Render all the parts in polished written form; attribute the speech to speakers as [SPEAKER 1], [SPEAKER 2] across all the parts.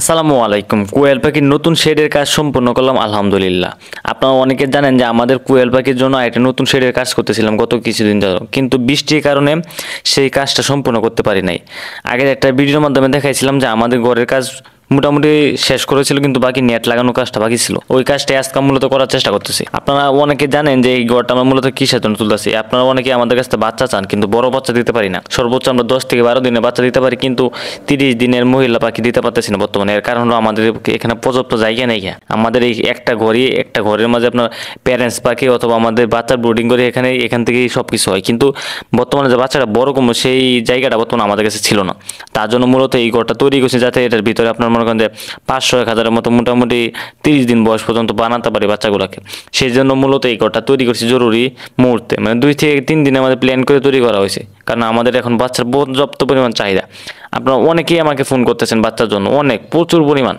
[SPEAKER 1] আসসালামু আলাইকুম। কোয়েল পাখির নতুন শেডের কাজ সম্পূর্ণ করলাম আলহামদুলিল্লাহ। আপনারা অনেকে জানেন যে আমাদের কোয়েল পাখির জন্য একটা নতুন শেডের কাজ করতেছিলাম গত কিছুদিন ধরে, কিন্তু বৃষ্টির কারণে সেই কাজটা সম্পূর্ণ করতে পারি নাই। আগের একটা ভিডিওর মাধ্যমে দেখাইছিলাম যে আমাদের ঘরের কাজ মোটামুটি শেষ করেছিল, কিন্তু বাকি নেট লাগানোর কাজটা বাকি ছিল। ওই কাজটা আজকে মূলত করার চেষ্টা করতেছি। আপনারা অনেকে জানেন যে এই ঘরটা আমরা মূলত কিসের জন্য তুলতেছি। আপনারা অনেকে আমাদের কাছ থেকে বাচ্চা চান, কিন্তু বড় বাচ্চা দিতে পারি না। সর্বোচ্চ আমরা 10 থেকে 12 দিনের বাচ্চা দিতে পারি, কিন্তু 30 দিনের মহিলা পাখি দিতে পারতেছি না বর্তমানে। এর কারণ হলো আমাদের এখানে পর্যাপ্ত জায়গা নেই। আমাদের এই একটা ঘরের মাঝে আপনার প্যারেন্টস পাখি অথবা আমাদের বাচ্চার ব্রুডিং করে এখান থেকেই সব কিছু হয়, কিন্তু বর্তমানে যে বাচ্চাটা বড় কম সেই জায়গাটা বর্তমানে আমাদের কাছে ছিল না। তার জন্য মূলত এই ঘরটা তৈরি করছি, যাতে এটার ভিতরে আপনার মনে করেন যে 500-1000-এর মতো মোটামুটি 30 দিন বয়স পর্যন্ত বানাতে পারি বাচ্চাগুলোকে। সেই জন্য মূলত এই ঘরটা তৈরি করছি জরুরি মুহূর্তে, মানে 2 থেকে 3 দিনে আমাদের প্ল্যান করে তৈরি করা হয়েছে, কারণ আমাদের এখন বাচ্চার পর্যাপ্ত পরিমাণ চাহিদা। আপনারা অনেকেই আমাকে ফোন করতেছেন বাচ্চার জন্য, প্রচুর পরিমাণ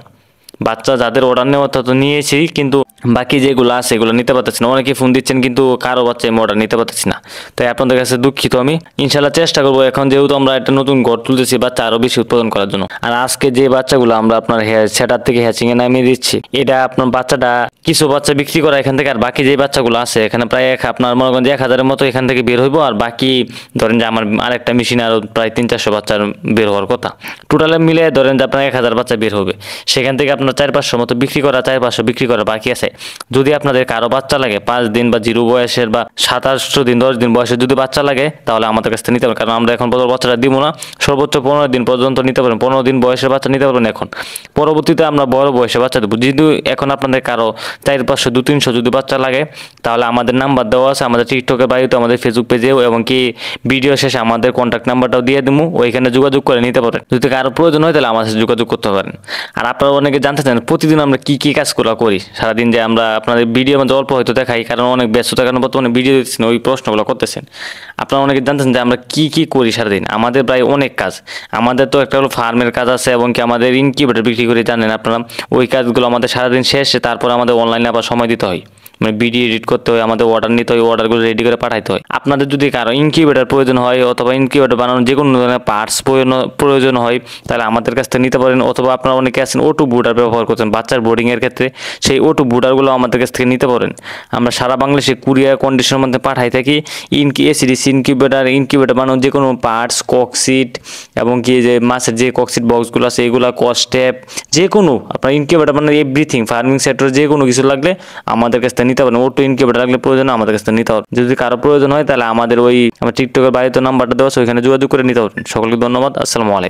[SPEAKER 1] বাচ্চা যাদের অর্ডার নেওয়া তো নিয়েছি, কিন্তু বাকি যেগুলো আছে এগুলো নিতে পারতেছি না। অনেকে ফোন দিচ্ছেন, কিন্তু কারো বাচ্চা আমি অর্ডার নিতে পারতেছি না। তাই আপনাদের কাছে দুঃখিত। আমি ইনশাল্লাহ চেষ্টা করবো, এখন যেহেতু আমরা একটা নতুন ঘর তুলতেছি বাচ্চা আরো বেশি উৎপাদন করার জন্য। আর আজকে যে বাচ্চাগুলো আমরা আপনার সেটার থেকে হ্যাচিং এ নামিয়ে দিচ্ছি, এটা আপনার বাচ্চাটা কিছু বাচ্চা বিক্রি করা এখান থেকে, আর বাকি যে বাচ্চাগুলো আছে এখানে প্রায় আপনার মনে করেন যে 1000-এর মতো এখান থেকে বের হইব। আর বাকি ধরেন যে আমার আরেকটা মেশিনে আরো প্রায় 300-400 বাচ্চার বের হওয়ার কথা। টোটালে মিলে ধরেন যে আপনার 1000 বাচ্চা বের হবে, সেখান থেকে আপনার 400-500 মতো বিক্রি করা, 400-500 বিক্রি করা বাকি আছে। যদি আপনাদের কারো বাচ্চা লাগে 5 দিন বা 0 বয়সের বা 27 দিন 10 দিন বয়সের যদি বাচ্চা লাগে, তাহলে আমাদের কাছ থেকে নিতে পারেন। কারণ আমরা এখন বড় বাচ্চাটা দিব না, সর্বোচ্চ 15 দিন পর্যন্ত নিতে পারেন। 15 দিন বয়সের বাচ্চা নিতে পারবেন এখন। পরবর্তীতে আমরা বড় বয়সের বাচ্চা দেবো। যদি এখন আপনাদের কারো 400, 200-300 যদি বাচ্চা লাগে, তাহলে আমাদের নাম্বার দেওয়া আছে আমাদের টিকটকের বাড়িতে, আমাদের ফেসবুক পেজেও, এবং কি ভিডিও শেষে আমাদের কন্ট্যাক্ট নাম্বারটাও দিয়ে দেবো, ওইখানে যোগাযোগ করে নিতে পারেন। যদি কারো প্রয়োজন হয় তাহলে আমাদের সাথে যোগাযোগ করতে পারেন। আর আপনারা অনেকে জানতে চান প্রতিদিন আমরা কি কি কাজগুলো করি সারাদিন, যে আমরা আপনাদের ভিডিওর মধ্যে অল্প হয়তো দেখাই, কারণ অনেক ব্যস্ততার কারণে বর্তমানে ভিডিও দিচ্ছেন, ওই প্রশ্নগুলো করতেছেন। আপনারা অনেকে জানতেছেন যে আমরা কি কি করি সারাদিন। আমাদের প্রায় অনেক কাজ। আমাদের তো একটা হলো ফার্মের কাজ আছে, এবং কি আমাদের ইনকিউবেটর বিক্রি করে জানেন আপনারা। ওই কাজগুলো আমাদের সারাদিন শেষে তারপর আমাদের অনলাইনে আবার সময় দিতে হয়, মানে ভিডিও এডিট করতে হয়, আমাদের অর্ডার নিতে হয়, অর্ডারগুলো রেডি করে পাঠাইতে হয়। আপনাদের যদি কারো ইনকিউবেটর প্রয়োজন হয় অথবা ইনকিউবেটর বানানোর যে কোনো ধরনের পার্টস প্রয়োজন হয়, তাহলে আমাদের কাছ থেকে নিতে পারেন। অথবা আপনারা অনেকে আছেন O2 বুটার ব্যবহার করছেন বাচ্চার বোর্ডিংয়ের ক্ষেত্রে, সেই O2 বুটারগুলো আমাদের কাছ থেকে নিতে পারেন। আমরা সারা বাংলাদেশে কুরিয়ার কন্ডিশনের মধ্যে পাঠাই থাকি। এসিডিসি ইনকিউবেটর বানানোর যে কোনো পার্টস, ককসিট, এবং কি যে মাছের যে ককসিট বক্সগুলো আছে এগুলো, কস্টেপ, যে কোনো আপনার ইনকিউবেটর বানানোর এভরিথিং ফার্মিং সেক্টরে যে কোনো কিছু লাগলে আমাদের কাছ থেকে নিতে পারেন। O2 ইনকিউবেটর লাগলে প্রয়োজন আমাদের কাছ থেকে নিতে পারেন। যদি কারো প্রয়োজন হয় তাহলে আমাদের আমার টিকটকের বাড়িতে নাম্বারটা দেওয়া আছে, ওইখানে যোগাযোগ করে নিতে পারেন। সকলকে ধন্যবাদ। আসসালামু আলাইকুম।